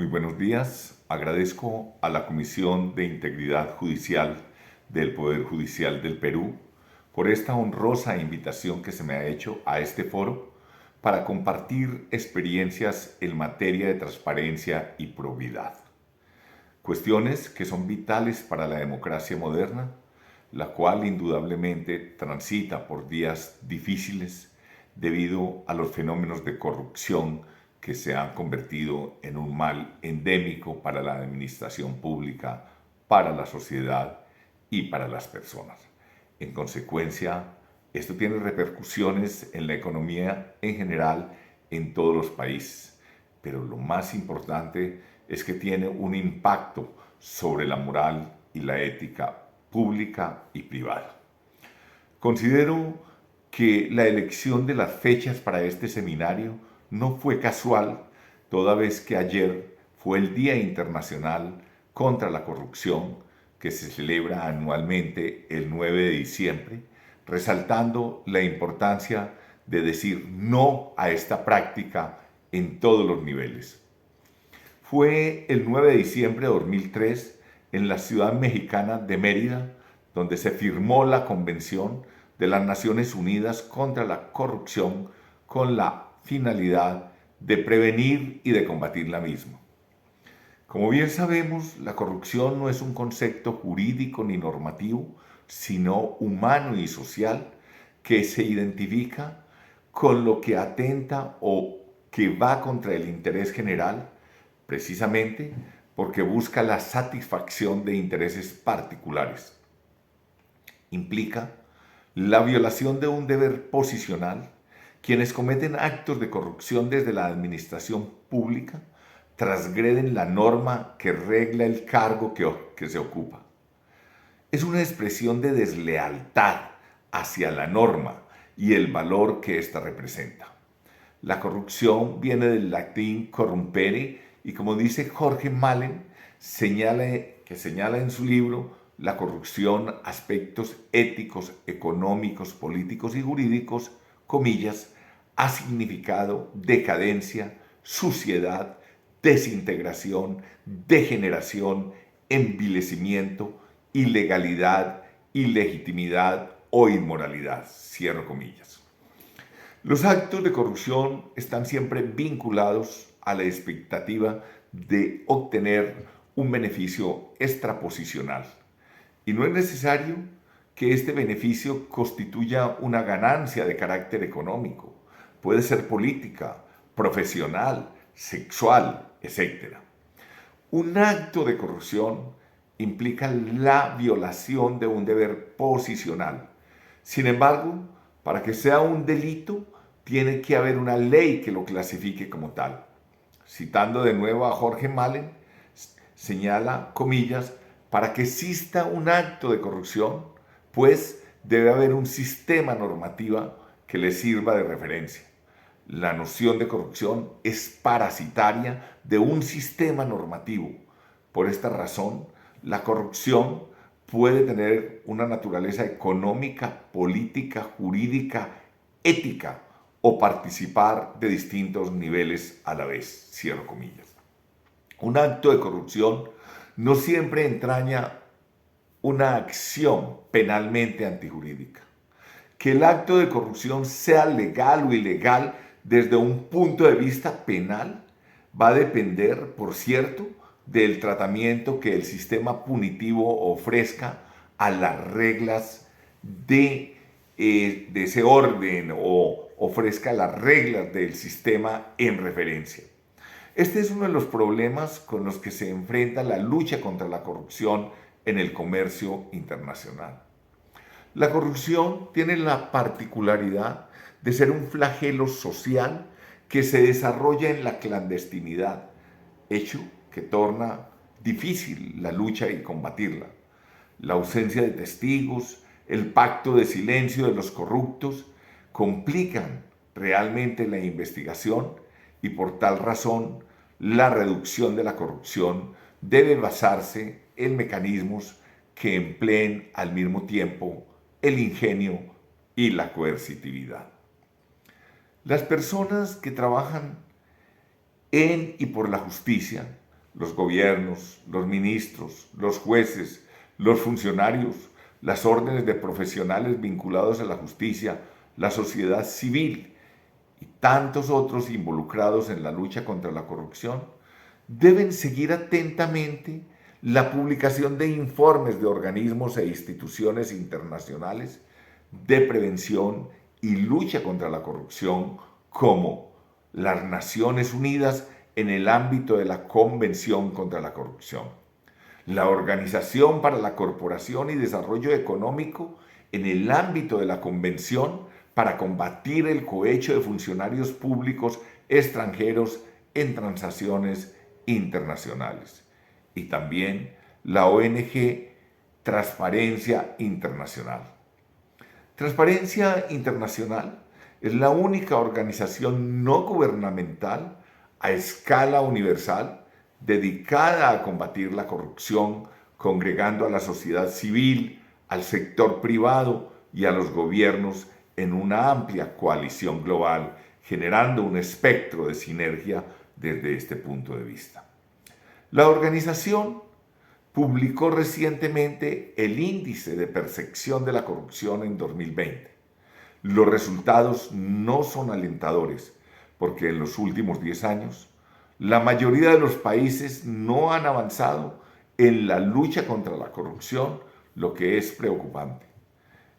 Muy buenos días. Agradezco a la Comisión de Integridad Judicial del Poder Judicial del Perú por esta honrosa invitación que se me ha hecho a este foro para compartir experiencias en materia de transparencia y probidad. Cuestiones que son vitales para la democracia moderna, la cual indudablemente transita por días difíciles debido a los fenómenos de corrupción que se han convertido en un mal endémico para la administración pública, para la sociedad y para las personas. En consecuencia, esto tiene repercusiones en la economía en general en todos los países, pero lo más importante es que tiene un impacto sobre la moral y la ética pública y privada. Considero que la elección de las fechas para este seminario no fue casual, toda vez que ayer fue el Día Internacional contra la Corrupción, que se celebra anualmente el 9 de diciembre, resaltando la importancia de decir no a esta práctica en todos los niveles. Fue el 9 de diciembre de 2003 en la ciudad mexicana de Mérida, donde se firmó la Convención de las Naciones Unidas contra la Corrupción con la finalidad de prevenir y de combatir la misma. Como bien sabemos, la corrupción no es un concepto jurídico ni normativo, sino humano y social que se identifica con lo que atenta o que va contra el interés general, precisamente porque busca la satisfacción de intereses particulares. Implica la violación de un deber posicional. Quienes cometen actos de corrupción desde la administración pública transgreden la norma que regla el cargo que se ocupa. Es una expresión de deslealtad hacia la norma y el valor que ésta representa. La corrupción viene del latín corrumpere y, como dice Jorge Malen, señala en su libro La corrupción, aspectos éticos, económicos, políticos y jurídicos, comillas, ha significado decadencia, suciedad, desintegración, degeneración, envilecimiento, ilegalidad, ilegitimidad o inmoralidad, cierro comillas. Los actos de corrupción están siempre vinculados a la expectativa de obtener un beneficio extraposicional. Y no es necesario que este beneficio constituya una ganancia de carácter económico. Puede ser política, profesional, sexual, etc. Un acto de corrupción implica la violación de un deber posicional. Sin embargo, para que sea un delito, tiene que haber una ley que lo clasifique como tal. Citando de nuevo a Jorge Malen, señala, comillas, para que exista un acto de corrupción, pues debe haber un sistema normativo que le sirva de referencia. La noción de corrupción es parasitaria de un sistema normativo. Por esta razón, la corrupción puede tener una naturaleza económica, política, jurídica, ética o participar de distintos niveles a la vez, cierro comillas. Un acto de corrupción no siempre entraña una acción penalmente antijurídica. Que el acto de corrupción sea legal o ilegal desde un punto de vista penal va a depender, por cierto, del tratamiento que el sistema punitivo ofrezca a las reglas de ese orden o ofrezca las reglas del sistema en referencia. Este es uno de los problemas con los que se enfrenta la lucha contra la corrupción en el comercio internacional. La corrupción tiene la particularidad de ser un flagelo social que se desarrolla en la clandestinidad, hecho que torna difícil la lucha y combatirla. La ausencia de testigos, el pacto de silencio de los corruptos complican realmente la investigación y por tal razón la reducción de la corrupción debe basarse en mecanismos que empleen al mismo tiempo el ingenio y la coercitividad. Las personas que trabajan en y por la justicia los gobiernos, los ministros, los jueces, los funcionarios, las órdenes de profesionales vinculados a la justicia, la sociedad civil y tantos otros involucrados en la lucha contra la corrupción, deben seguir atentamente la publicación de informes de organismos e instituciones internacionales de prevención y lucha contra la corrupción, como las Naciones Unidas en el ámbito de la Convención contra la Corrupción, la Organización para la Cooperación y Desarrollo Económico en el ámbito de la Convención para combatir el cohecho de funcionarios públicos extranjeros en transacciones internacionales, y también la ONG Transparencia Internacional. Transparencia Internacional es la única organización no gubernamental a escala universal dedicada a combatir la corrupción, congregando a la sociedad civil, al sector privado y a los gobiernos en una amplia coalición global, generando un espectro de sinergia desde este punto de vista. La organización publicó recientemente el índice de percepción de la corrupción en 2020. Los resultados no son alentadores, porque en los últimos 10 años, la mayoría de los países no han avanzado en la lucha contra la corrupción, lo que es preocupante.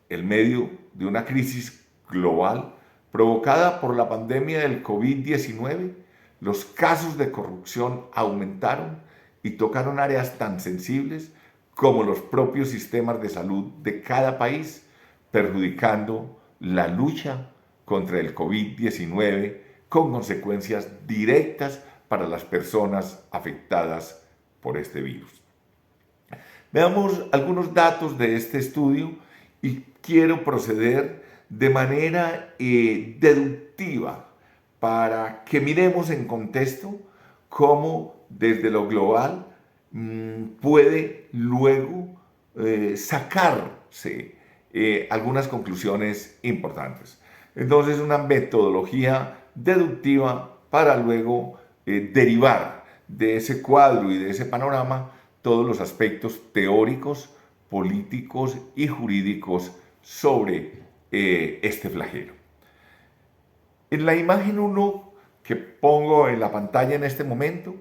En medio de una crisis global provocada por la pandemia del COVID-19, los casos de corrupción aumentaron y tocaron áreas tan sensibles como los propios sistemas de salud de cada país, perjudicando la lucha contra el COVID-19 con consecuencias directas para las personas afectadas por este virus. Veamos algunos datos de este estudio y quiero proceder de manera deductiva para que miremos en contexto cómo desde lo global puede luego sacarse algunas conclusiones importantes. Entonces, una metodología deductiva para luego derivar de ese cuadro y de ese panorama todos los aspectos teóricos, políticos y jurídicos sobre este flagelo. En la imagen 1 que pongo en la pantalla en este momento,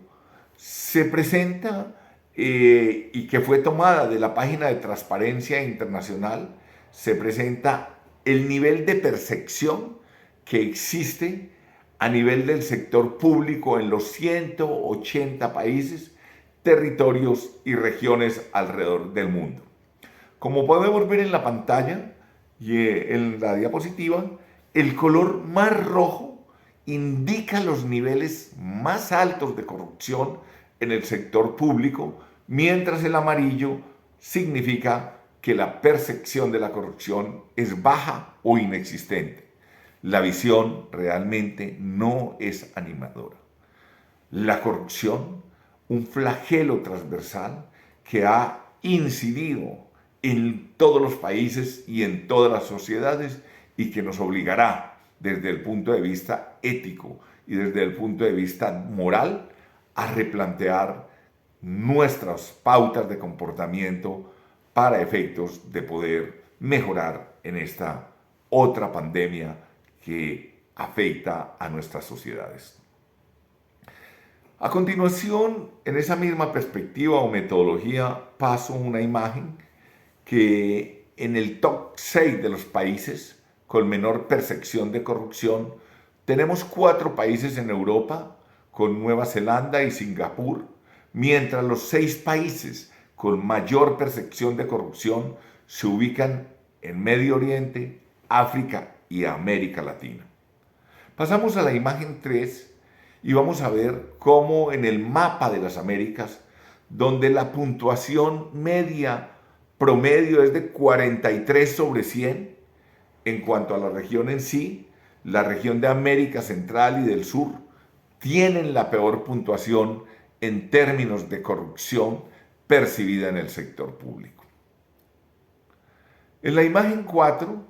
se presenta y que fue tomada de la página de Transparencia Internacional, se presenta el nivel de percepción que existe a nivel del sector público en los 180 países, territorios y regiones alrededor del mundo. Como podemos ver en la pantalla y en la diapositiva, el color más rojo indica los niveles más altos de corrupción en el sector público, mientras el amarillo significa que la percepción de la corrupción es baja o inexistente. La visión realmente no es animadora. La corrupción, un flagelo transversal que ha incidido en todos los países y en todas las sociedades y que nos obligará desde el punto de vista ético y desde el punto de vista moral a replantear nuestras pautas de comportamiento para efectos de poder mejorar en esta otra pandemia que afecta a nuestras sociedades. A continuación, en esa misma perspectiva o metodología, paso una imagen que en el top 6 de los países con menor percepción de corrupción, tenemos 4 países en Europa, con Nueva Zelanda y Singapur, mientras los 6 países con mayor percepción de corrupción se ubican en Medio Oriente, África y América Latina. Pasamos a la imagen 3 y vamos a ver cómo en el mapa de las Américas, donde la puntuación media promedio es de 43 sobre 100, en cuanto a la región en sí, la región de América Central y del Sur tienen la peor puntuación en términos de corrupción percibida en el sector público. En la imagen 4,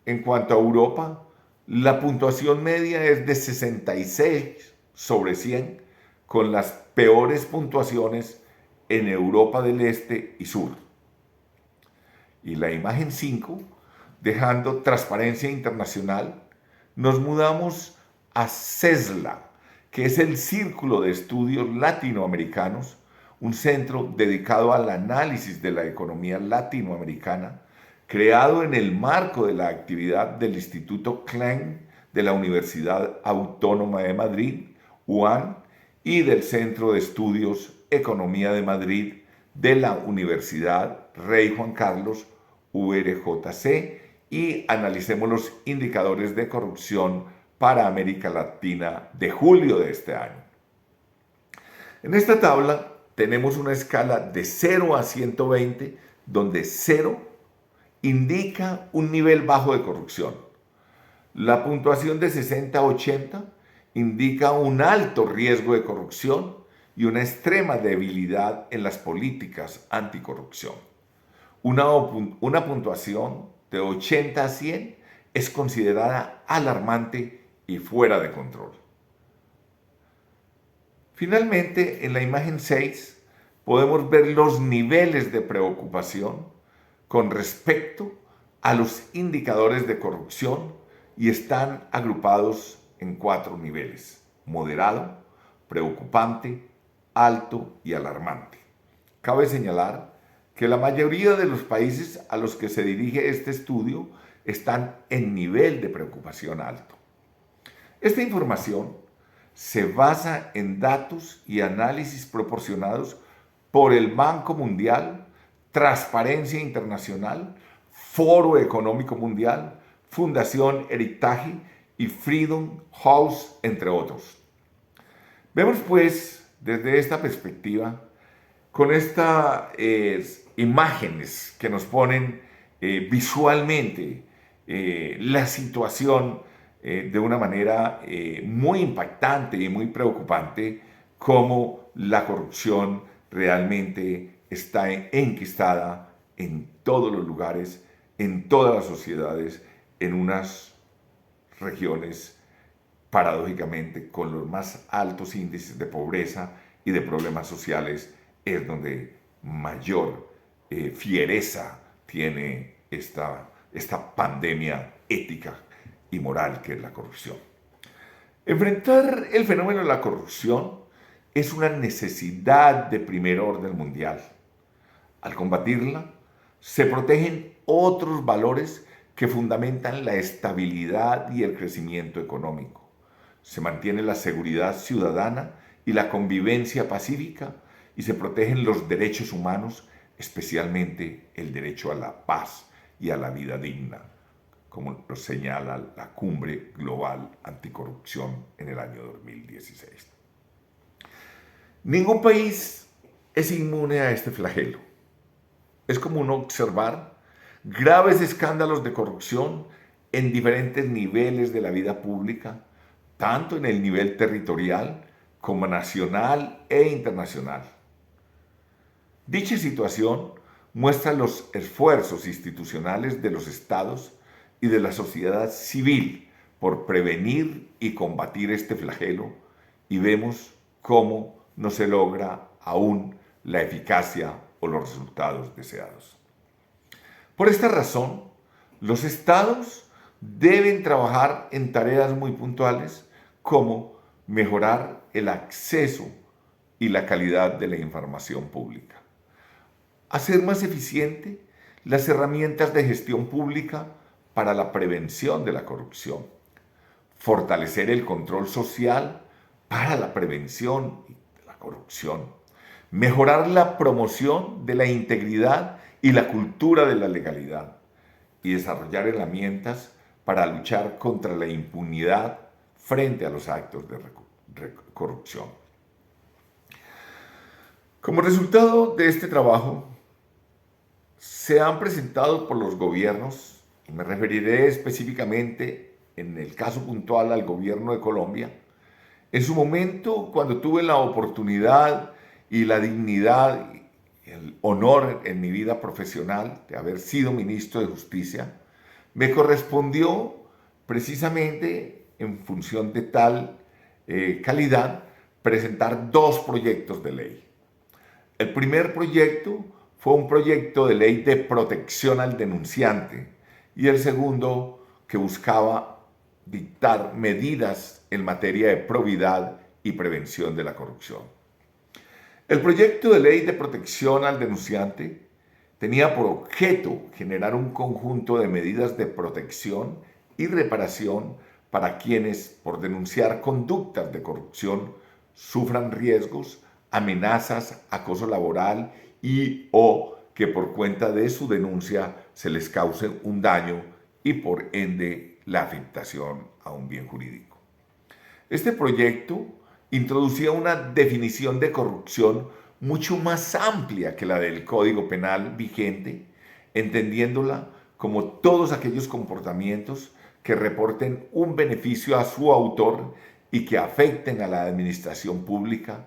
en cuanto a Europa, la puntuación media es de 66 sobre 100, con las peores puntuaciones en Europa del Este y Sur. Y la imagen 5, dejando transparencia internacional, nos mudamos a CESLA, que es el Círculo de Estudios Latinoamericanos, un centro dedicado al análisis de la economía latinoamericana, creado en el marco de la actividad del Instituto Klein de la Universidad Autónoma de Madrid, UAM, y del Centro de Estudios Economía de Madrid de la Universidad Rey Juan Carlos, URJC, y analicemos los indicadores de corrupción para América Latina de julio de este año. En esta tabla tenemos una escala de 0 a 120, donde 0 indica un nivel bajo de corrupción. La puntuación de 60 a 80 indica un alto riesgo de corrupción y una extrema debilidad en las políticas anticorrupción. Una puntuación de 80 a 100 es considerada alarmante y fuera de control. Finalmente, en la imagen 6 podemos ver los niveles de preocupación con respecto a los indicadores de corrupción y están agrupados en 4 niveles: moderado, preocupante, alto y alarmante. Cabe señalar que la mayoría de los países a los que se dirige este estudio están en nivel de preocupación alto. Esta información se basa en datos y análisis proporcionados por el Banco Mundial, Transparencia Internacional, Foro Económico Mundial, Fundación Heritage y Freedom House, entre otros. Vemos pues desde esta perspectiva, con estas imágenes que nos ponen visualmente la situación de una manera muy impactante y muy preocupante, cómo la corrupción realmente está enquistada en todos los lugares, en todas las sociedades, en unas regiones paradójicamente con los más altos índices de pobreza y de problemas sociales, es donde mayor fiereza tiene esta pandemia ética y moral que es la corrupción. Enfrentar el fenómeno de la corrupción es una necesidad de primer orden mundial. Al combatirla, se protegen otros valores que fundamentan la estabilidad y el crecimiento económico. Se mantiene la seguridad ciudadana y la convivencia pacífica, y se protegen los derechos humanos, especialmente el derecho a la paz y a la vida digna, como lo señala la Cumbre Global Anticorrupción en el año 2016. Ningún país es inmune a este flagelo. Es común observar graves escándalos de corrupción en diferentes niveles de la vida pública, tanto en el nivel territorial como nacional e internacional. Dicha situación muestra los esfuerzos institucionales de los estados y de la sociedad civil por prevenir y combatir este flagelo, y vemos cómo no se logra aún la eficacia o los resultados deseados. Por esta razón, los estados deben trabajar en tareas muy puntuales como mejorar el acceso y la calidad de la información pública, hacer más eficiente las herramientas de gestión pública para la prevención de la corrupción, fortalecer el control social para la prevención de la corrupción, mejorar la promoción de la integridad y la cultura de la legalidad, y desarrollar herramientas para luchar contra la impunidad frente a los actos de corrupción. Como resultado de este trabajo, se han presentado por los gobiernos, y me referiré específicamente en el caso puntual al gobierno de Colombia. En su momento, cuando tuve la oportunidad y la dignidad y el honor en mi vida profesional de haber sido ministro de Justicia, me correspondió precisamente en función de tal calidad presentar dos proyectos de ley. El primer proyecto fue un proyecto de ley de protección al denunciante y el segundo que buscaba dictar medidas en materia de probidad y prevención de la corrupción. El proyecto de ley de protección al denunciante tenía por objeto generar un conjunto de medidas de protección y reparación para quienes, por denunciar conductas de corrupción, sufran riesgos, amenazas, acoso laboral y o que por cuenta de su denuncia se les cause un daño y por ende la afectación a un bien jurídico. Este proyecto introducía una definición de corrupción mucho más amplia que la del Código Penal vigente, entendiéndola como todos aquellos comportamientos que reporten un beneficio a su autor y que afecten a la administración pública,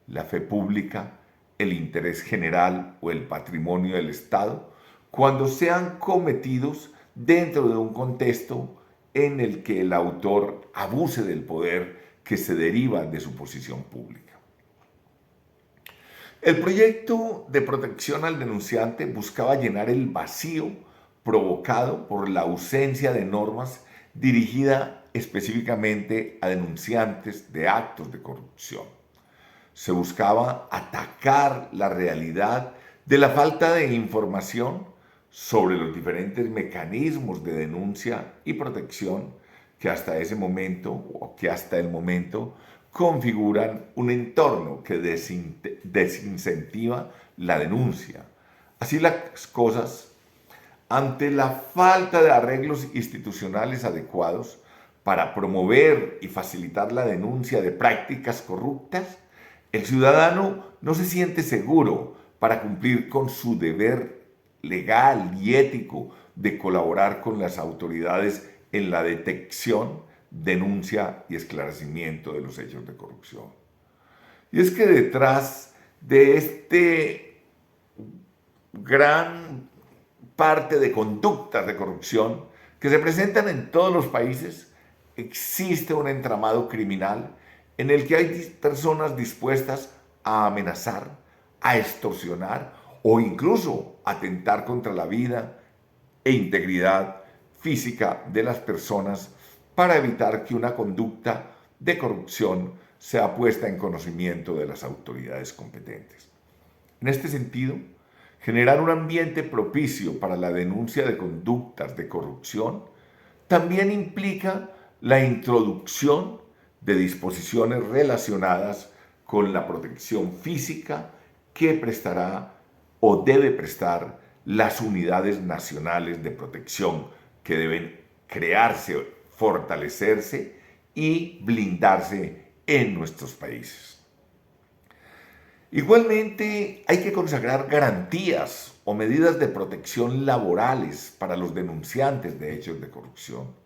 la fe pública, el interés general o el patrimonio del Estado, cuando sean cometidos dentro de un contexto en el que el autor abuse del poder que se deriva de su posición pública. El proyecto de protección al denunciante buscaba llenar el vacío provocado por la ausencia de normas dirigida específicamente a denunciantes de actos de corrupción. Se buscaba atacar la realidad de la falta de información sobre los diferentes mecanismos de denuncia y protección que hasta ese momento o que hasta el momento configuran un entorno que desincentiva la denuncia. Así las cosas, ante la falta de arreglos institucionales adecuados para promover y facilitar la denuncia de prácticas corruptas, el ciudadano no se siente seguro para cumplir con su deber legal y ético de colaborar con las autoridades en la detección, denuncia y esclarecimiento de los hechos de corrupción. Y es que detrás de este gran parte de conductas de corrupción que se presentan en todos los países, existe un entramado criminal en el que hay personas dispuestas a amenazar, a extorsionar o incluso atentar contra la vida e integridad física de las personas para evitar que una conducta de corrupción sea puesta en conocimiento de las autoridades competentes. En este sentido, generar un ambiente propicio para la denuncia de conductas de corrupción también implica la introducción de disposiciones relacionadas con la protección física que prestará o debe prestar las unidades nacionales de protección que deben crearse, fortalecerse y blindarse en nuestros países. Igualmente, hay que consagrar garantías o medidas de protección laborales para los denunciantes de hechos de corrupción.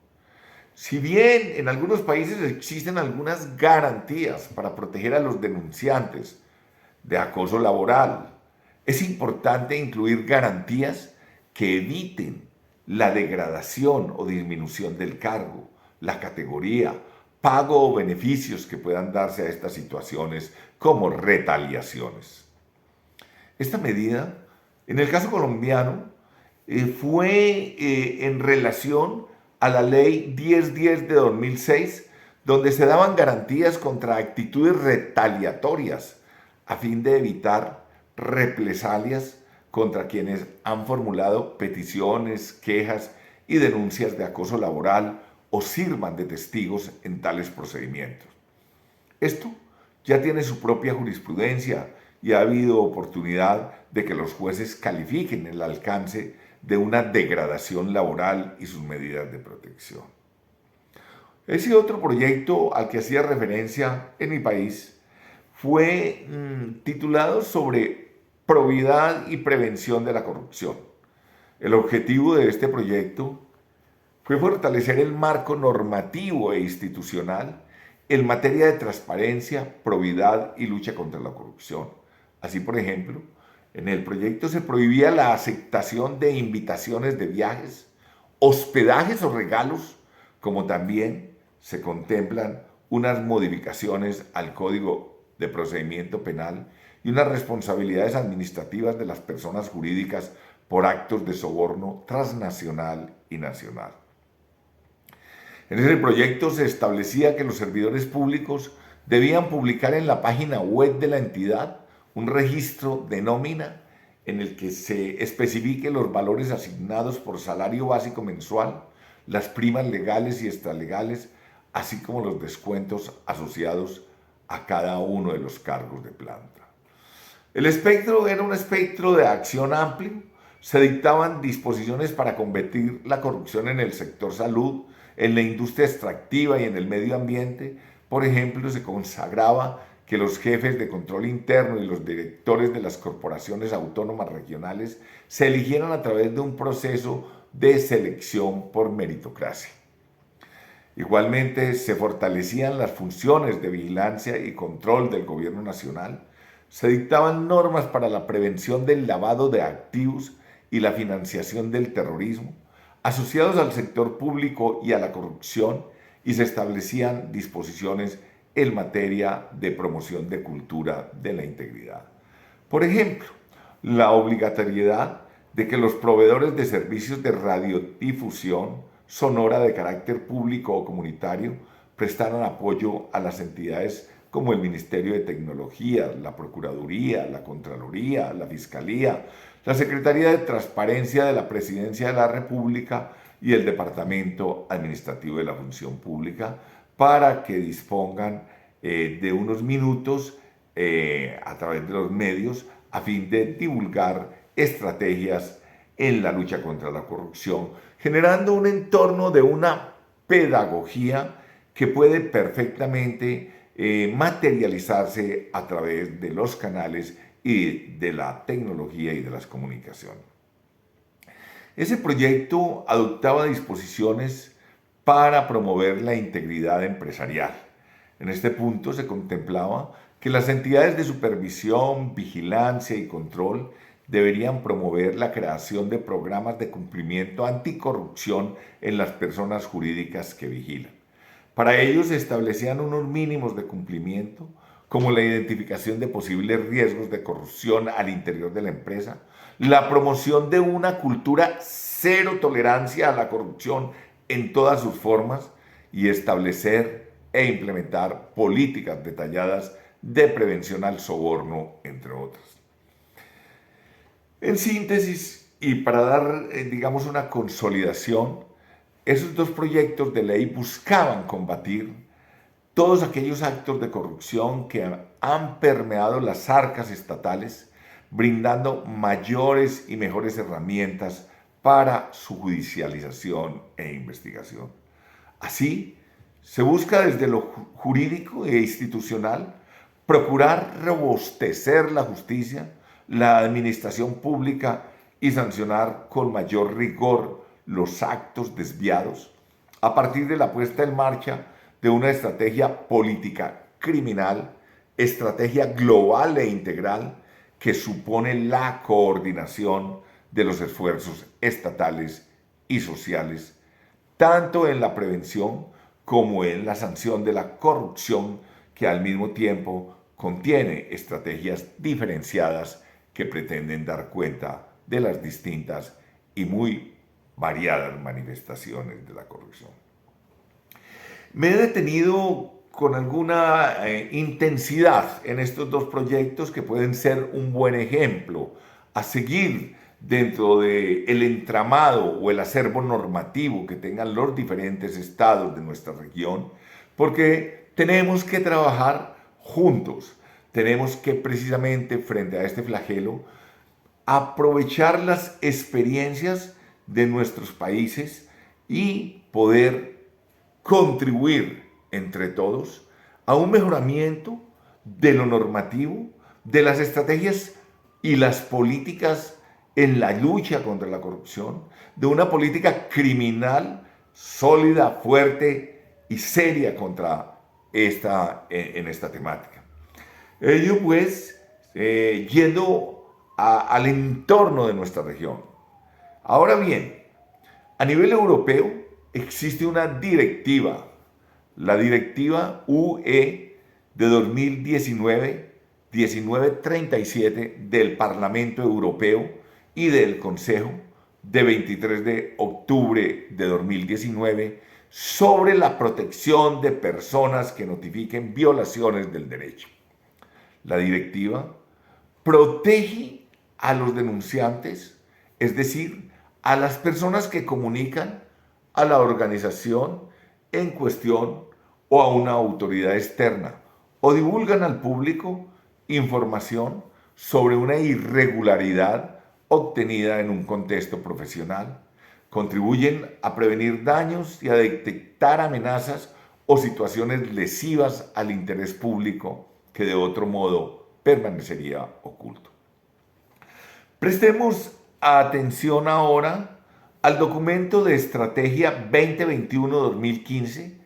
Si bien en algunos países existen algunas garantías para proteger a los denunciantes de acoso laboral, es importante incluir garantías que eviten la degradación o disminución del cargo, la categoría, pago o beneficios que puedan darse a estas situaciones como retaliaciones. Esta medida, en el caso colombiano, fue en relación a la ley 1010 de 2006, donde se daban garantías contra actitudes retaliatorias a fin de evitar represalias contra quienes han formulado peticiones, quejas y denuncias de acoso laboral o sirvan de testigos en tales procedimientos. Esto ya tiene su propia jurisprudencia y ha habido oportunidad de que los jueces califiquen el alcance de una degradación laboral y sus medidas de protección. Ese otro proyecto al que hacía referencia en mi país fue titulado sobre probidad y prevención de la corrupción. El objetivo de este proyecto fue fortalecer el marco normativo e institucional en materia de transparencia, probidad y lucha contra la corrupción. Así, por ejemplo, en el proyecto se prohibía la aceptación de invitaciones de viajes, hospedajes o regalos, como también se contemplan unas modificaciones al Código de procedimiento penal y unas responsabilidades administrativas de las personas jurídicas por actos de soborno transnacional y nacional. En ese proyecto se establecía que los servidores públicos debían publicar en la página web de la entidad un registro de nómina en el que se especifique los valores asignados por salario básico mensual, las primas legales y extralegales, así como los descuentos asociados a cada uno de los cargos de planta. El espectro era un espectro de acción amplio. Se dictaban disposiciones para combatir la corrupción en el sector salud, en la industria extractiva y en el medio ambiente. Por ejemplo, se consagraba que los jefes de control interno y los directores de las corporaciones autónomas regionales se eligieran a través de un proceso de selección por meritocracia. Igualmente, se fortalecían las funciones de vigilancia y control del gobierno nacional. Se dictaban normas para la prevención del lavado de activos y la financiación del terrorismo, asociados al sector público y a la corrupción, y se establecían disposiciones en materia de promoción de cultura de la integridad. Por ejemplo, la obligatoriedad de que los proveedores de servicios de radiodifusión sonora de carácter público o comunitario prestaran apoyo a las entidades como el Ministerio de Tecnología, la Procuraduría, la Contraloría, la Fiscalía, la Secretaría de Transparencia de la Presidencia de la República y el Departamento Administrativo de la Función Pública, para que dispongan de unos minutos a través de los medios a fin de divulgar estrategias en la lucha contra la corrupción, generando un entorno de una pedagogía que puede perfectamente materializarse a través de los canales y de la tecnología y de las comunicaciones. Ese proyecto adoptaba disposiciones para promover la integridad empresarial. En este punto se contemplaba que las entidades de supervisión, vigilancia y control deberían promover la creación de programas de cumplimiento anticorrupción en las personas jurídicas que vigilan. Para ello se establecían unos mínimos de cumplimiento, como la identificación de posibles riesgos de corrupción al interior de la empresa, la promoción de una cultura cero tolerancia a la corrupción en todas sus formas y establecer e implementar políticas detalladas de prevención al soborno, entre otras. En síntesis, y para dar, digamos, una consolidación, esos dos proyectos de ley buscaban combatir todos aquellos actos de corrupción que han permeado las arcas estatales, brindando mayores y mejores herramientas para su judicialización e investigación. Así, se busca desde lo jurídico e institucional procurar robustecer la justicia, la administración pública y sancionar con mayor rigor los actos desviados a partir de la puesta en marcha de una estrategia política criminal, estrategia global e integral que supone la coordinación de los esfuerzos estatales y sociales, tanto en la prevención como en la sanción de la corrupción, que al mismo tiempo contiene estrategias diferenciadas que pretenden dar cuenta de las distintas y muy variadas manifestaciones de la corrupción. Me he detenido con alguna intensidad en estos dos proyectos que pueden ser un buen ejemplo a seguir dentro del entramado o el acervo normativo que tengan los diferentes estados de nuestra región, porque tenemos que trabajar juntos, tenemos que precisamente frente a este flagelo aprovechar las experiencias de nuestros países y poder contribuir entre todos a un mejoramiento de lo normativo, de las estrategias y las políticas en la lucha contra la corrupción, de una política criminal sólida, fuerte y seria en esta temática. Ello pues, yendo al entorno de nuestra región. Ahora bien, a nivel europeo existe una directiva, la directiva UE de 2019-1937 del Parlamento Europeo y del Consejo de 23 de octubre de 2019 sobre la protección de personas que notifiquen violaciones del derecho. La directiva protege a los denunciantes, es decir, a las personas que comunican a la organización en cuestión o a una autoridad externa o divulgan al público información sobre una irregularidad obtenida en un contexto profesional. Contribuyen a prevenir daños y a detectar amenazas o situaciones lesivas al interés público que de otro modo permanecería oculto. Prestemos atención ahora al documento de Estrategia 2021-2015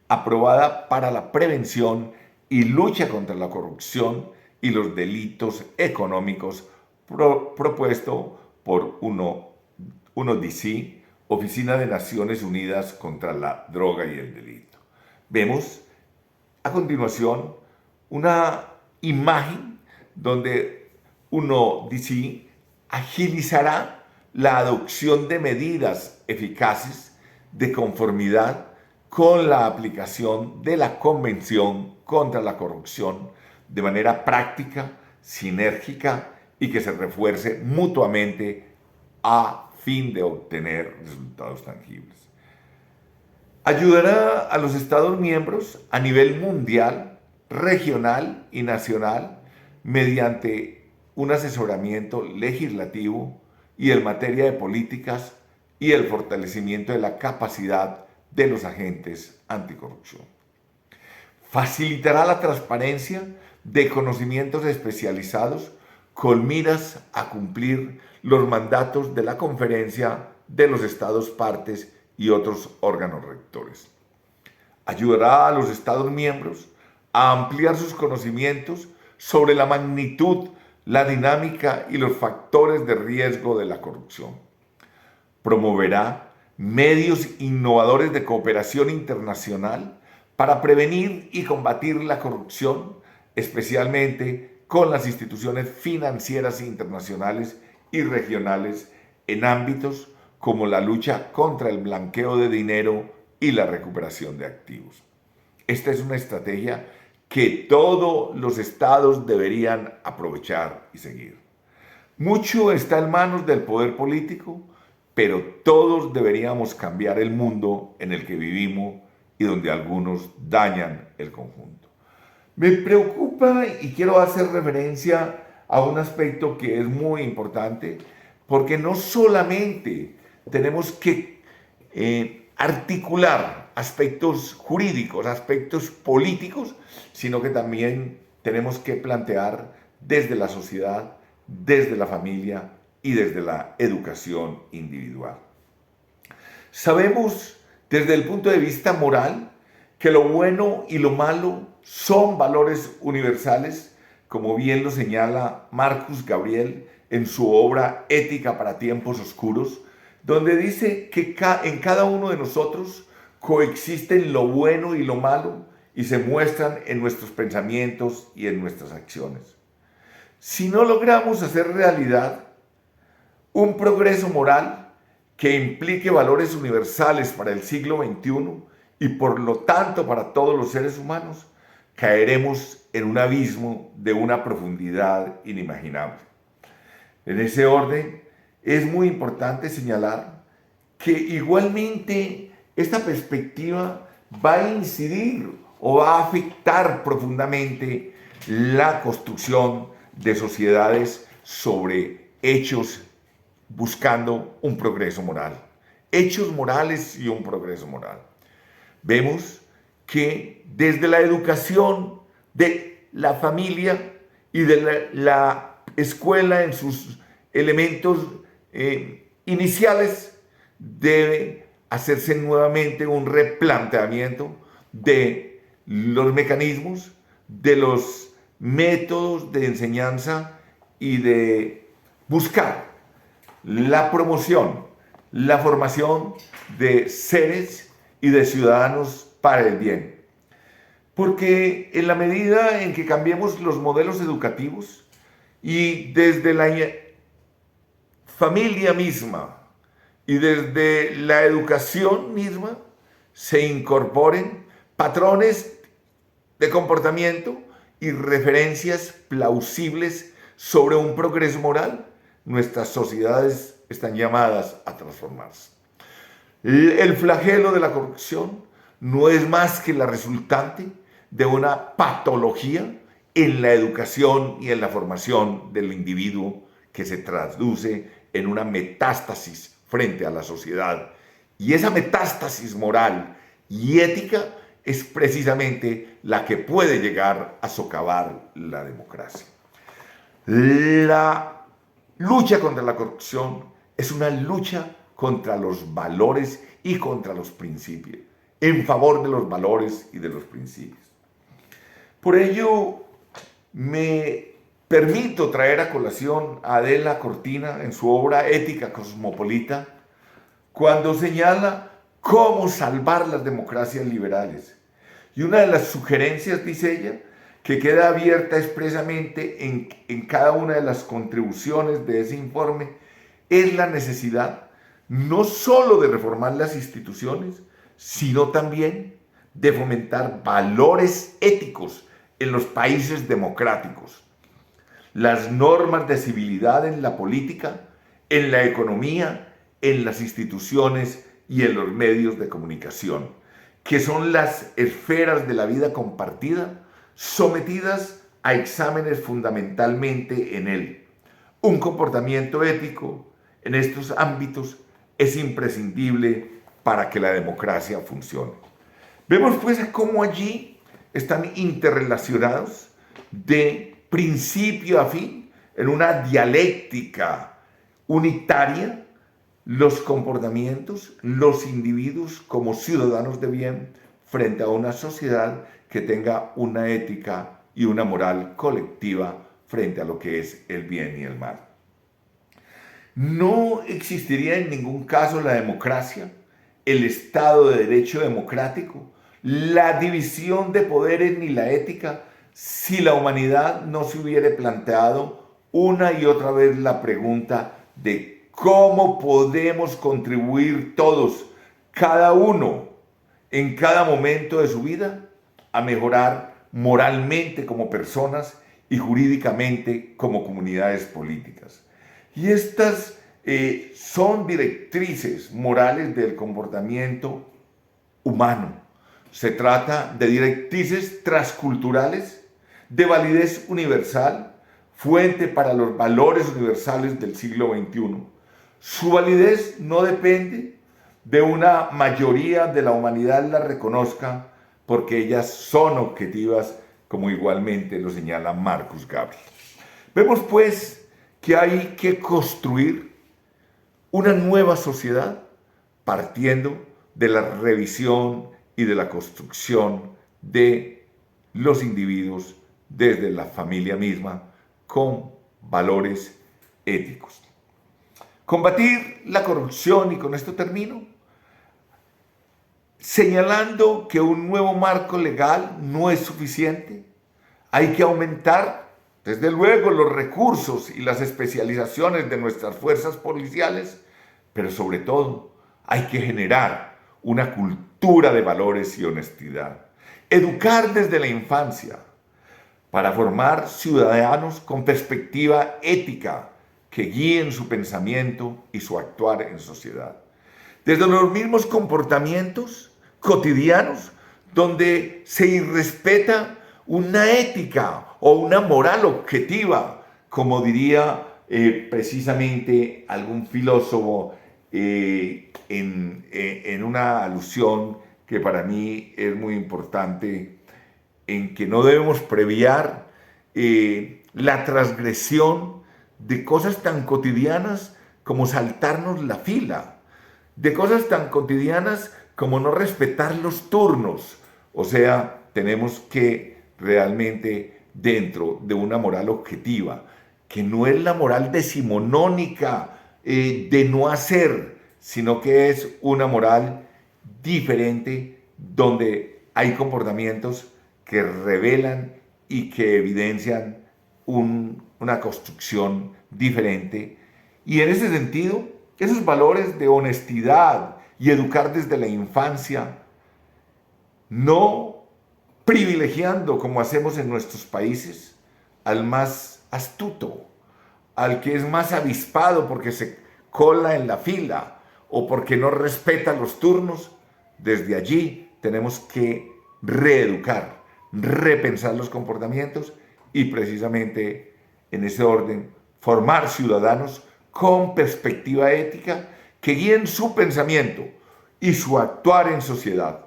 aprobada para la prevención y lucha contra la corrupción y los delitos económicos propuesto por UNODC, Oficina de Naciones Unidas contra la Droga y el Delito. Vemos a continuación una imagen donde UNODC agilizará la adopción de medidas eficaces de conformidad con la aplicación de la Convención contra la Corrupción de manera práctica, sinérgica y que se refuerce mutuamente a fin de obtener resultados tangibles. Ayudará a los Estados miembros a nivel mundial, regional y nacional mediante un asesoramiento legislativo y en materia de políticas y el fortalecimiento de la capacidad de los agentes anticorrupción. Facilitará la transparencia de conocimientos especializados con miras a cumplir los mandatos de la Conferencia de los Estados Partes y otros órganos rectores. Ayudará a los Estados miembros a ampliar sus conocimientos sobre la magnitud, la dinámica y los factores de riesgo de la corrupción. Promoverá medios innovadores de cooperación internacional para prevenir y combatir la corrupción, especialmente con las instituciones financieras internacionales y regionales en ámbitos como la lucha contra el blanqueo de dinero y la recuperación de activos. Esta es una estrategia que todos los estados deberían aprovechar y seguir. Mucho está en manos del poder político, pero todos deberíamos cambiar el mundo en el que vivimos y donde algunos dañan el conjunto. Me preocupa y quiero hacer referencia a un aspecto que es muy importante, porque no solamente tenemos que articular aspectos jurídicos, aspectos políticos, sino que también tenemos que plantear desde la sociedad, desde la familia y desde la educación individual. Sabemos desde el punto de vista moral que lo bueno y lo malo son valores universales, como bien lo señala Marcus Gabriel en su obra Ética para tiempos oscuros, donde dice que en cada uno de nosotros coexisten lo bueno y lo malo y se muestran en nuestros pensamientos y en nuestras acciones. Si no logramos hacer realidad un progreso moral que implique valores universales para el siglo XXI y por lo tanto para todos los seres humanos, caeremos en un abismo de una profundidad inimaginable. En ese orden, es muy importante señalar que igualmente esta perspectiva va a incidir o va a afectar profundamente la construcción de sociedades sobre hechos buscando un progreso moral. Hechos morales y un progreso moral. Vemos que desde la educación de la familia y de la escuela en sus elementos iniciales debe hacerse nuevamente un replanteamiento de los mecanismos, de los métodos de enseñanza y de buscar la promoción, la formación de seres y de ciudadanos para el bien. Porque en la medida en que cambiemos los modelos educativos y desde la familia misma y desde la educación misma se incorporen patrones de comportamiento y referencias plausibles sobre un progreso moral, nuestras sociedades están llamadas a transformarse. El flagelo de la corrupción no es más que la resultante de una patología en la educación y en la formación del individuo que se traduce en una metástasis frente a la sociedad. Y esa metástasis moral y ética es precisamente la que puede llegar a socavar la democracia. La lucha contra la corrupción es una lucha contra los valores y contra los principios, en favor de los valores y de los principios. Por ello, me permito traer a colación a Adela Cortina en su obra Ética Cosmopolita, cuando señala cómo salvar las democracias liberales. Y una de las sugerencias, dice ella, que queda abierta expresamente en cada una de las contribuciones de ese informe, es la necesidad no solo de reformar las instituciones, sino también de fomentar valores éticos en los países democráticos. Las normas de civilidad en la política, en la economía, en las instituciones y en los medios de comunicación, que son las esferas de la vida compartida, sometidas a exámenes fundamentalmente en él. Un comportamiento ético en estos ámbitos es imprescindible para que la democracia funcione. Vemos pues cómo allí están interrelacionados de principio a fin, en una dialéctica unitaria, los comportamientos, los individuos como ciudadanos de bien frente a una sociedad que tenga una ética y una moral colectiva frente a lo que es el bien y el mal. No existiría en ningún caso la democracia, el Estado de Derecho democrático, la división de poderes ni la ética si la humanidad no se hubiera planteado una y otra vez la pregunta de cómo podemos contribuir todos, cada uno, en cada momento de su vida, a mejorar moralmente como personas y jurídicamente como comunidades políticas. Y estas son directrices morales del comportamiento humano. Se trata de directrices transculturales, de validez universal, fuente para los valores universales del siglo XXI. Su validez no depende de una mayoría de la humanidad la reconozca, porque ellas son objetivas, como igualmente lo señala Marcus Gabriel. Vemos pues que hay que construir una nueva sociedad partiendo de la revisión y de la construcción de los individuos desde la familia misma con valores éticos. Combatir la corrupción, y con esto termino, señalando que un nuevo marco legal no es suficiente. Hay que aumentar, desde luego, los recursos y las especializaciones de nuestras fuerzas policiales, pero sobre todo hay que generar una cultura de valores y honestidad. Educar desde la infancia para formar ciudadanos con perspectiva ética que guíen su pensamiento y su actuar en sociedad. Desde los mismos comportamientos cotidianos donde se irrespeta una ética o una moral objetiva, como diría precisamente algún filósofo en una alusión que para mí es muy importante, en que no debemos previar la transgresión de cosas tan cotidianas como saltarnos la fila, de cosas tan cotidianas como no respetar los turnos. O sea, tenemos que realmente, dentro de una moral objetiva, que no es la moral decimonónica de no hacer, sino que es una moral diferente donde hay comportamientos que que revelan y que evidencian una construcción diferente. Y en ese sentido, esos valores de honestidad y educar desde la infancia, no privilegiando como hacemos en nuestros países al más astuto, al que es más avispado porque se cola en la fila o porque no respeta los turnos. Desde allí tenemos que reeducar, repensar los comportamientos y precisamente en ese orden formar ciudadanos con perspectiva ética que guíen su pensamiento y su actuar en sociedad.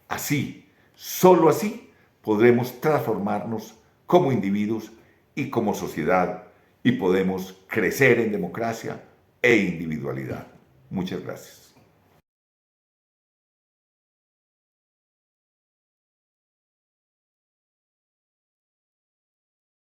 Así, solo así, podremos transformarnos como individuos y como sociedad y podemos crecer en democracia e individualidad. Muchas gracias.